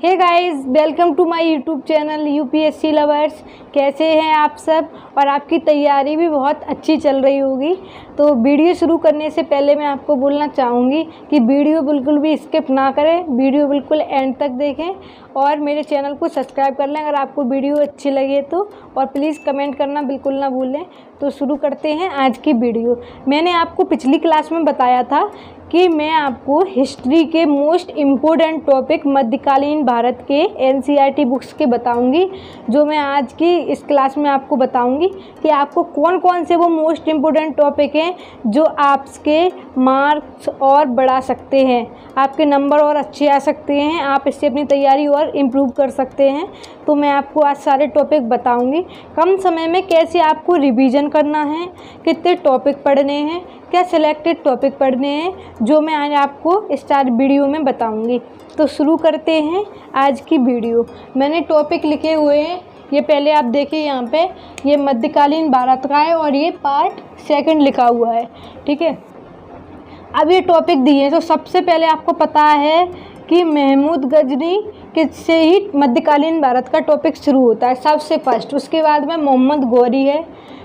Hey guys, welcome to my YouTube channel UPSC lovers. कैसे हैं आप सब? और आपकी तैयारी भी बहुत अच्छी चल रही होगी। तो वीडियो शुरू करने से पहले मैं आपको बोलना चाहूँगी कि वीडियो बिल्कुल भी स्किप ना करें, वीडियो बिल्कुल एंड तक देखें और मेरे चैनल को सब्सक्राइब कर लें अगर आपको वीडियो अच्छी लगे तो। और प्लीज़ कमेंट करना बिल्कुल ना भूलें। तो शुरू करते हैं आज की वीडियो। मैंने आपको पिछली क्लास में बताया था कि मैं आपको हिस्ट्री के मोस्ट इम्पोर्टेंट टॉपिक मध्यकालीन भारत के एनसीईआरटी बुक्स के बताऊंगी, जो मैं आज की इस क्लास में आपको बताऊंगी कि आपको कौन कौन से वो मोस्ट इम्पोर्टेंट टॉपिक हैं जो आपके मार्क्स और बढ़ा सकते हैं, आपके नंबर और अच्छे आ सकते हैं, आप इससे अपनी तैयारी और इम्प्रूव कर सकते हैं। तो मैं आपको आज सारे टॉपिक बताऊंगी, कम समय में कैसे आपको रिवीजन करना है, कितने टॉपिक पढ़ने हैं, क्या सिलेक्टेड टॉपिक पढ़ने हैं, जो मैं आज आपको स्टार्ट वीडियो में बताऊंगी। तो शुरू करते हैं आज की वीडियो। मैंने टॉपिक लिखे हुए हैं, ये पहले आप देखिए यहाँ पे, ये मध्यकालीन भारत का है और ये पार्ट 2 लिखा हुआ है, ठीक है। अब ये टॉपिक दिए हैं तो सबसे पहले आपको पता है कि महमूद गजनी के से ही मध्यकालीन भारत का टॉपिक शुरू होता है सबसे फर्स्ट। उसके बाद में मोहम्मद गौरी है,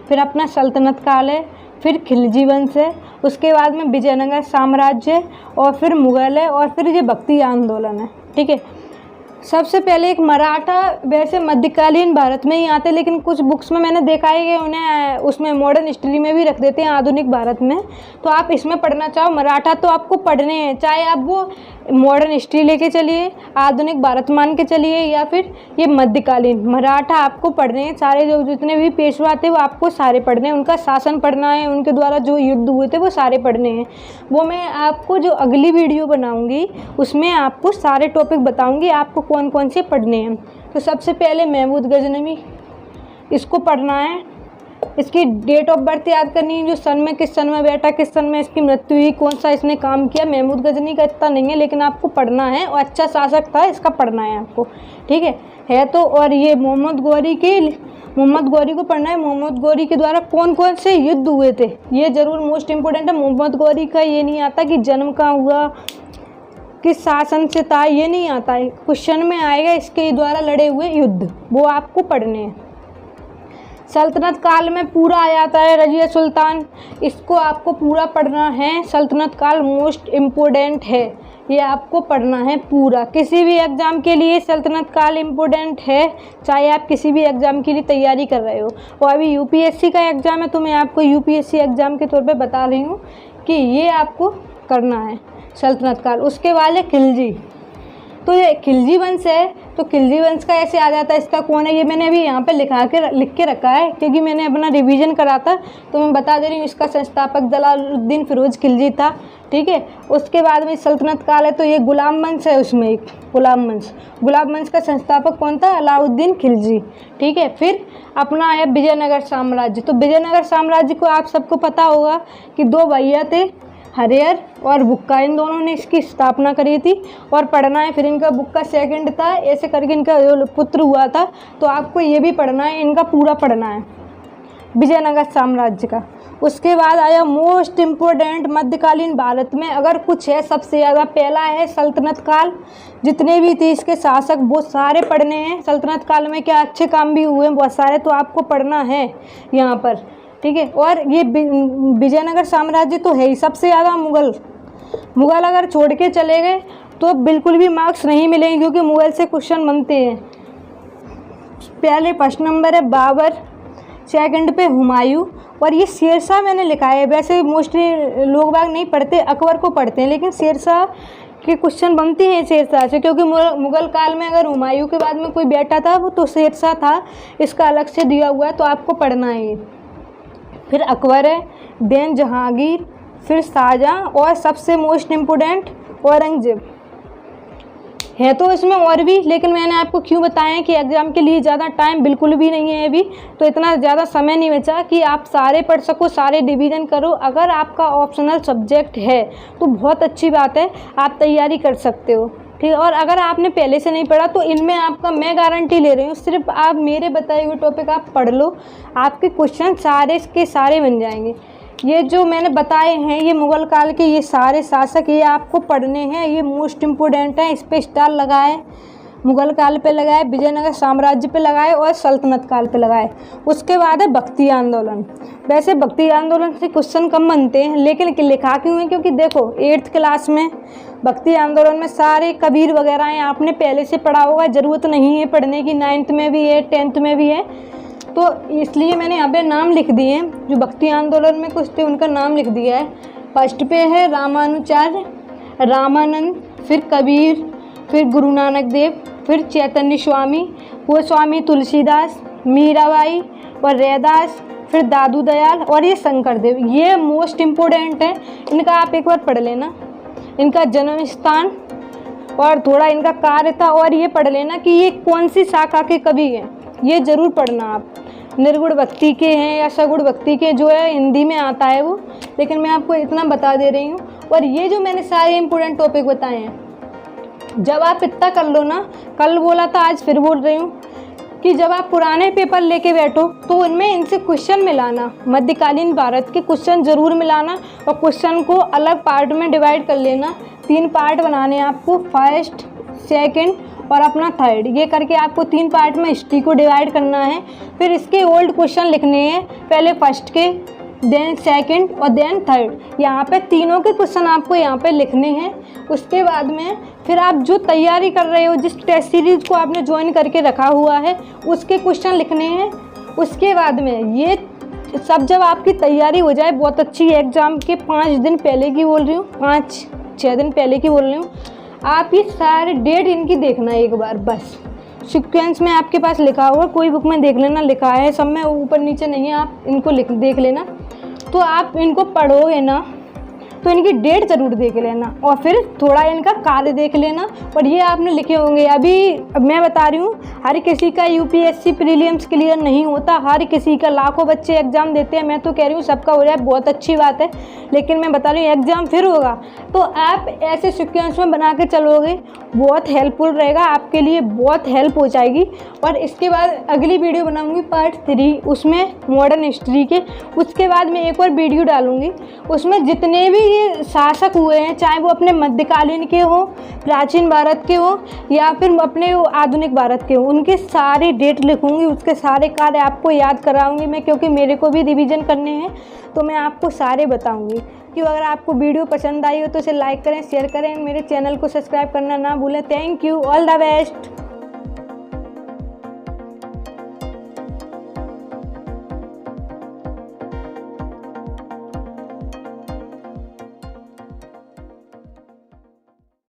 फिर अपना सल्तनत काल है, फिर खिलजी वंश है, उसके बाद में विजयनगर साम्राज्य और फिर मुग़ल है और फिर ये भक्ति आंदोलन है, ठीक है। सबसे पहले एक मराठा, वैसे मध्यकालीन भारत में ही आते हैं लेकिन कुछ बुक्स में मैंने देखा है कि उन्हें उसमें मॉडर्न हिस्ट्री में भी रख देते हैं, आधुनिक भारत में। तो आप इसमें पढ़ना चाहो मराठा तो आपको पढ़ने हैं, चाहे आप वो मॉडर्न हिस्ट्री लेके चलिए, आधुनिक भारत मान के चलिए, या फिर ये मध्यकालीन मराठा आपको पढ़ने हैं। सारे जो जितने भी पेशवा थे वो आपको सारे पढ़ने हैं, उनका शासन पढ़ना है, उनके द्वारा जो युद्ध हुए थे वो सारे पढ़ने हैं। वो मैं आपको जो अगली वीडियो बनाऊँगी उसमें आपको सारे टॉपिक बताऊँगी आपको कौन कौन से पढ़ने हैं। तो सबसे पहले महमूद गजनवी, इसको पढ़ना है। इसकी डेट ऑफ बर्थ याद करनी है, जो सन में, किस सन में बैठा, किस सन में इसकी मृत्यु हुई, कौन सा इसने काम किया। महमूद गजनी का इतना नहीं है लेकिन आपको पढ़ना है, और अच्छा शासक था, इसका पढ़ना है आपको, ठीक है तो। और ये मोहम्मद गौरी को पढ़ना है। मोहम्मद गौरी के द्वारा कौन कौन से युद्ध हुए थे ये ज़रूर मोस्ट इम्पोर्टेंट है। मोहम्मद गौरी का ये नहीं आता कि जन्म कहाँ हुआ, किस शासन से था, ये नहीं आता है, क्वेश्चन में आएगा इसके द्वारा लड़े हुए युद्ध, वो आपको पढ़ने हैं। सल्तनत काल में पूरा आ जाता है रजिया सुल्तान, इसको आपको पूरा पढ़ना है। सल्तनत काल मोस्ट इम्पोर्टेंट है, ये आपको पढ़ना है पूरा। किसी भी एग्ज़ाम के लिए सल्तनत काल इम्पोर्टेंट है, चाहे आप किसी भी एग्ज़ाम के लिए तैयारी कर रहे हो। और अभी यूपीएससी का एग्ज़ाम है तो मैं आपको यूपीएससी एग्ज़ाम के तौर पे बता रही हूँ कि ये आपको करना है सल्तनत काल। उसके बाद है खिलजी, तो ये खिलजी वंश है। तो खिलजी वंश का ऐसे आ जाता है, इसका कौन है ये मैंने अभी यहाँ पे लिख के रखा है क्योंकि मैंने अपना रिवीजन करा था, तो मैं बता दे रही हूँ। इसका संस्थापक जलालुद्दीन फिरोज खिलजी था, ठीक है। उसके बाद में सल्तनत काल है तो ये गुलाम वंश है, उसमें एक गुलाम वंश का संस्थापक कौन था? अलाउद्दीन खिलजी, ठीक है। फिर अपना है विजयनगर साम्राज्य। तो विजयनगर साम्राज्य को आप सबको पता होगा कि 2 भैया थे, हरिहर और बुक्का, इन दोनों ने इसकी स्थापना करी थी और पढ़ना है। फिर इनका बुक्का 2 था, ऐसे करके इनका जो पुत्र हुआ था, तो आपको ये भी पढ़ना है, इनका पूरा पढ़ना है विजयनगर साम्राज्य का। उसके बाद आया मोस्ट इम्पोर्टेंट मध्यकालीन भारत में अगर कुछ है सबसे ज़्यादा, पहला है सल्तनत काल। जितने भी थे इसके शासक वो सारे पढ़ने हैं। सल्तनत काल में क्या अच्छे काम भी हुए बहुत सारे, तो आपको पढ़ना है यहाँ पर, ठीक है। और ये विजयनगर साम्राज्य तो है ही सबसे ज़्यादा। मुग़ल अगर छोड़ के चले गए तो बिल्कुल भी मार्क्स नहीं मिलेंगे क्योंकि मुग़ल से क्वेश्चन बनते हैं। पहले फर्स्ट नंबर है बाबर, 2 पे हुमायूं, और ये शेरशाह मैंने लिखा है। वैसे मोस्टली लोग बाग नहीं पढ़ते, अकबर को पढ़ते हैं, लेकिन शेरशाह के क्वेश्चन बनते हैं शेरशाह से, क्योंकि मुग़ल काल में अगर हुमायूं के बाद में कोई बैठा था वो तो शेरशाह था, इसका अलग से दिया हुआ है, तो आपको पढ़ना है ये। फिर अकबर है, देन जहांगीर, फिर शाहजहाँ, और सबसे मोस्ट इम्पोर्टेंट औरंगजेब है। तो इसमें और भी, लेकिन मैंने आपको क्यों बताया कि एग्ज़ाम के लिए ज़्यादा टाइम बिल्कुल भी नहीं है अभी, तो इतना ज़्यादा समय नहीं बचा कि आप सारे पढ़ सको, सारे डिवीज़न करो। अगर आपका ऑप्शनल सब्जेक्ट है तो बहुत अच्छी बात है, आप तैयारी कर सकते हो, ठीक है। और अगर आपने पहले से नहीं पढ़ा तो इनमें आपका मैं गारंटी ले रही हूँ, सिर्फ आप मेरे बताए हुए टॉपिक आप पढ़ लो, आपके क्वेश्चन सारे के सारे बन जाएंगे। ये जो मैंने बताए हैं ये मुग़ल काल के ये सारे शासक, ये आपको पढ़ने हैं, ये मोस्ट इम्पोर्टेंट है, इस पर स्टार लगाएं। मुगल काल पे लगाए, विजयनगर साम्राज्य पे लगाए और सल्तनत काल पे लगाए। उसके बाद है भक्ति आंदोलन। वैसे भक्ति आंदोलन से क्वेश्चन कम बनते हैं, लेकिन लिखा क्यों है, क्योंकि देखो 8th क्लास में भक्ति आंदोलन में सारे कबीर वगैरह हैं, आपने पहले से पढ़ा होगा, ज़रूरत नहीं है पढ़ने की। 9th में भी है, 10th में भी है, तो इसलिए मैंने यहाँ पे नाम लिख दिए हैं। जो भक्ति आंदोलन में कुछ थे उनका नाम लिख दिया है। फर्स्ट पे है रामानुचार्य, रामानंद, फिर कबीर, फिर गुरु नानक देव, फिर चैतन्य स्वामी, वो स्वामी तुलसीदास, मीराबाई और रैदास, फिर दादू दयाल और ये शंकर देव। ये मोस्ट इम्पोर्टेंट है, इनका आप एक बार पढ़ लेना, इनका जन्म स्थान और थोड़ा इनका कार्य था, और ये पढ़ लेना कि ये कौन सी शाखा के कवि हैं, ये ज़रूर पढ़ना आप। निर्गुण भक्ति के हैं या सगुण भक्ति के, जो है हिंदी में आता है वो, लेकिन मैं आपको इतना बता दे रही हूँ। और ये जो मैंने सारे इंपॉर्टेंट टॉपिक बताए हैं, जब आप इतना कर लो ना, कल बोला था आज फिर बोल रही हूँ कि जब आप पुराने पेपर लेके बैठो तो उनमें इनसे क्वेश्चन मिलाना, मध्यकालीन भारत के क्वेश्चन ज़रूर मिलाना, और क्वेश्चन को अलग पार्ट में डिवाइड कर लेना। 3 पार्ट बनाने हैं आपको, फर्स्ट, सेकंड और अपना थर्ड, ये करके आपको 3 पार्ट में हिस्ट्री को डिवाइड करना है। फिर इसके ओल्ड क्वेश्चन लिखने हैं, पहले फर्स्ट के, देन सेकंड और देन थर्ड। यहाँ पे तीनों के क्वेश्चन आपको यहाँ पे लिखने हैं। उसके बाद में फिर आप जो तैयारी कर रहे हो, जिस टेस्ट सीरीज को आपने ज्वाइन करके रखा हुआ है, उसके क्वेश्चन लिखने हैं। उसके बाद में ये सब जब आपकी तैयारी हो जाए बहुत अच्छी, एग्ज़ाम के 5 दिन पहले की बोल रही हूँ, 5-6 दिन पहले की बोल रही हूँ, आप ये सारे डेट इनकी देखना एक बार बस। सीक्वेंस में आपके पास लिखा हुआ, कोई बुक में देख लेना, लिखा है सब में, ऊपर नीचे नहीं है, आप इनको देख लेना। तो आप इनको पढ़ोगे ना तो इनकी डेट ज़रूर देख लेना, और फिर थोड़ा इनका कार्य देख लेना। और ये आपने लिखे होंगे, अभी मैं बता रही हूँ, हर किसी का यूपीएससी प्रीलिम्स क्लियर नहीं होता, हर किसी का, लाखों बच्चे एग्ज़ाम देते हैं, मैं तो कह रही हूँ सबका हो जाए बहुत अच्छी बात है, लेकिन मैं बता रही हूँ एग्ज़ाम फिर होगा, तो आप ऐसे सीक्वेंस में बना के चलोगे, बहुत हेल्पफुल रहेगा आपके लिए, बहुत हेल्प हो जाएगी। और इसके बाद अगली वीडियो बनाऊँगी पार्ट 3, उसमें मॉडर्न हिस्ट्री के। उसके बाद मैं एक और वीडियो डालूँगी, उसमें जितने भी ये शासक हुए हैं, चाहे वो अपने मध्यकालीन के हो, प्राचीन भारत के हो, या फिर अपने आधुनिक भारत के हो, उनके सारे डेट लिखूंगी, उसके सारे कार्य आपको याद कराऊंगी मैं, क्योंकि मेरे को भी रिवीजन करने हैं, तो मैं आपको सारे बताऊंगी। कि अगर आपको वीडियो पसंद आई हो तो इसे लाइक करें, शेयर करें, मेरे चैनल को सब्सक्राइब करना ना भूलें। Thank you, all the best.